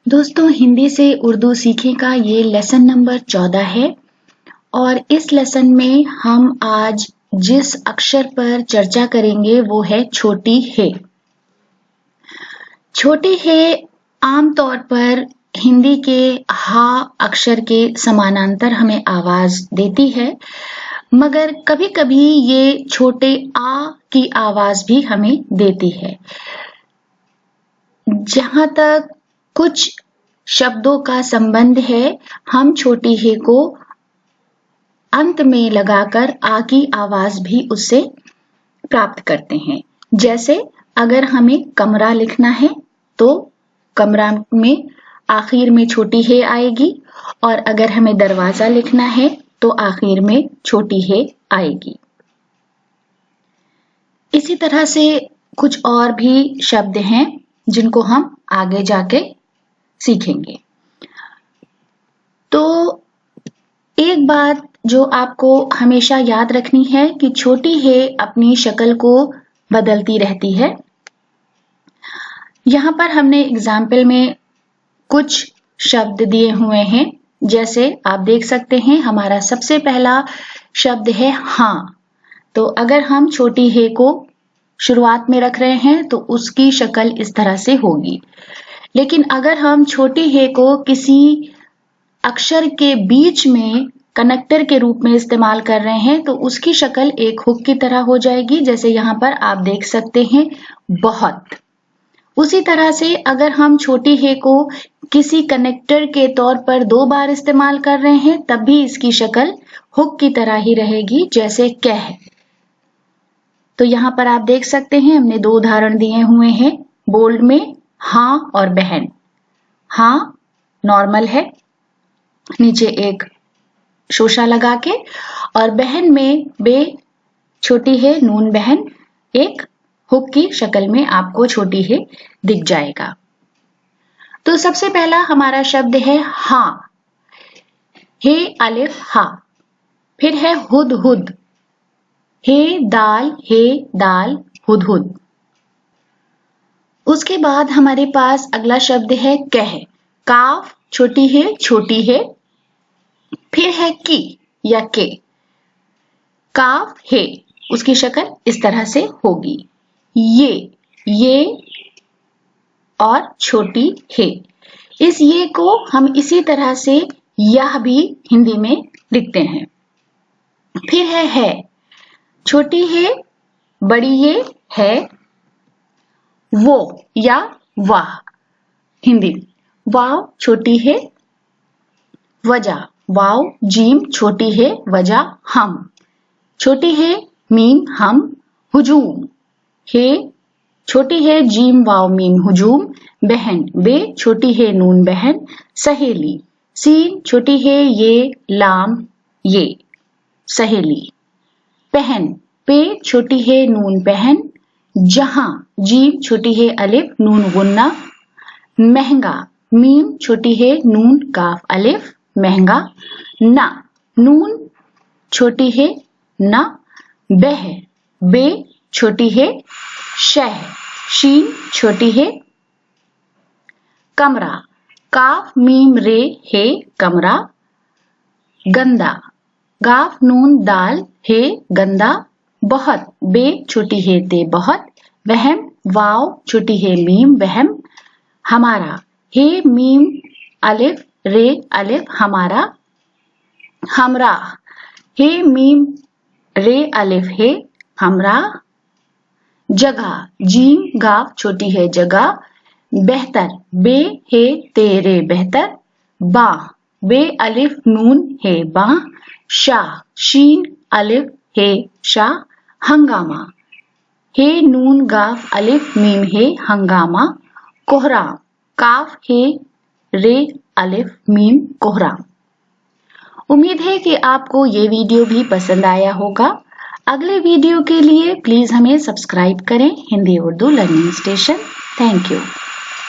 दोस्तों, हिंदी से उर्दू सीखें का ये लेसन नंबर 14 है और इस लेसन में हम आज जिस अक्षर पर चर्चा करेंगे वो है छोटी हे। छोटी हे आमतौर पर हिंदी के हा अक्षर के समानांतर हमें आवाज देती है, मगर कभी-कभी ये छोटे आ की आवाज भी हमें देती है। जहां तक कुछ शब्दों का संबंध है, हम छोटी हे को अंत में लगाकर आ की आवाज भी उससे प्राप्त करते हैं। जैसे अगर हमें कमरा लिखना है तो कमरा में आखिर में छोटी हे आएगी, और अगर हमें दरवाजा लिखना है तो आखिर में छोटी हे आएगी। इसी तरह से कुछ और भी शब्द हैं जिनको हम आगे जाके सीखेंगे। तो एक बात जो आपको हमेशा याद रखनी है कि छोटी हे अपनी शक्ल को बदलती रहती है। यहाँ पर हमने एग्जाम्पल में कुछ शब्द दिए हुए हैं। जैसे आप देख सकते हैं, हमारा सबसे पहला शब्द है हाँ। तो अगर हम छोटी हे को शुरुआत में रख रहे हैं तो उसकी शक्ल इस तरह से होगी। लेकिन अगर हम छोटी हे को किसी अक्षर के बीच में कनेक्टर के रूप में इस्तेमाल कर रहे हैं तो उसकी शक्ल एक हुक की तरह हो जाएगी। जैसे यहाँ पर आप देख सकते हैं, बहुत। उसी तरह से अगर हम छोटी हे को किसी कनेक्टर के तौर पर 2 बार इस्तेमाल कर रहे हैं तब भी इसकी शक्ल हुक की तरह ही रहेगी, जैसे कह। तो यहाँ पर आप देख सकते हैं, हमने 2 उदाहरण दिए हुए हैं बोल्ड में, हाँ और बहन। हाँ नॉर्मल है, नीचे एक शोशा लगा के, और बहन में बे छोटी है, नून बहन, एक हुक की शक्ल में आपको छोटी है दिख जाएगा। तो सबसे पहला हमारा शब्द है हाँ। हे अलिफ हा। फिर है हुद हुद। हे दाल हुद हुद। उसके बाद हमारे पास अगला शब्द है कह। काफ छोटी है। फिर है की या के। काफ है, उसकी शक्ल इस तरह से होगी। ये और छोटी है। इस ये को हम इसी तरह से यह भी हिंदी में लिखते हैं। फिर है छोटी है, बड़ी है, वो या वाह हिंदी। वाव छोटी है, वजह वाव जीम छोटी है, वजह हम। छोटी है मीम हम। हुजूम है छोटी है, जीम वाव मीम हुजूम। बहन बे छोटी है, नून बहन। सहेली सीन छोटी है, ये लाम ये सहेली। पहन पे छोटी है, नून पहन। जहां जीम छोटी है, अलिफ नून गुन्ना। महंगा मीम छोटी है, नून काफ अलिफ महंगा। ना नून छोटी है, ना। बह बे छोटी है, शह शीन छोटी है। कमरा काफ मीम रे है, कमरा। गंदा गाफ नून दाल है, गंदा। बहुत बे छोटी है, ते बहुत। वहम वाव छोटी है, मीम वहम। हमारा हे मीम अलिफ रे अलिफ हमारा। हमरा हे मीम रे अलिफ है, हमरा। जगह जीम गाफ छोटी है, जगह। बेहतर बे है, तेरे बेहतर। बाह बे अलिफ नून है, बाह। शाह शीन अलिफ है, शाह। हंगामा हे नून गाफ अलिफ मीम है, हंगामा। कोहराम काफ है, रे अलिफ मीम कोहराम। उम्मीद है कि आपको ये वीडियो भी पसंद आया होगा। अगले वीडियो के लिए प्लीज हमें सब्सक्राइब करें, Hindi Urdu learning station. Thank you.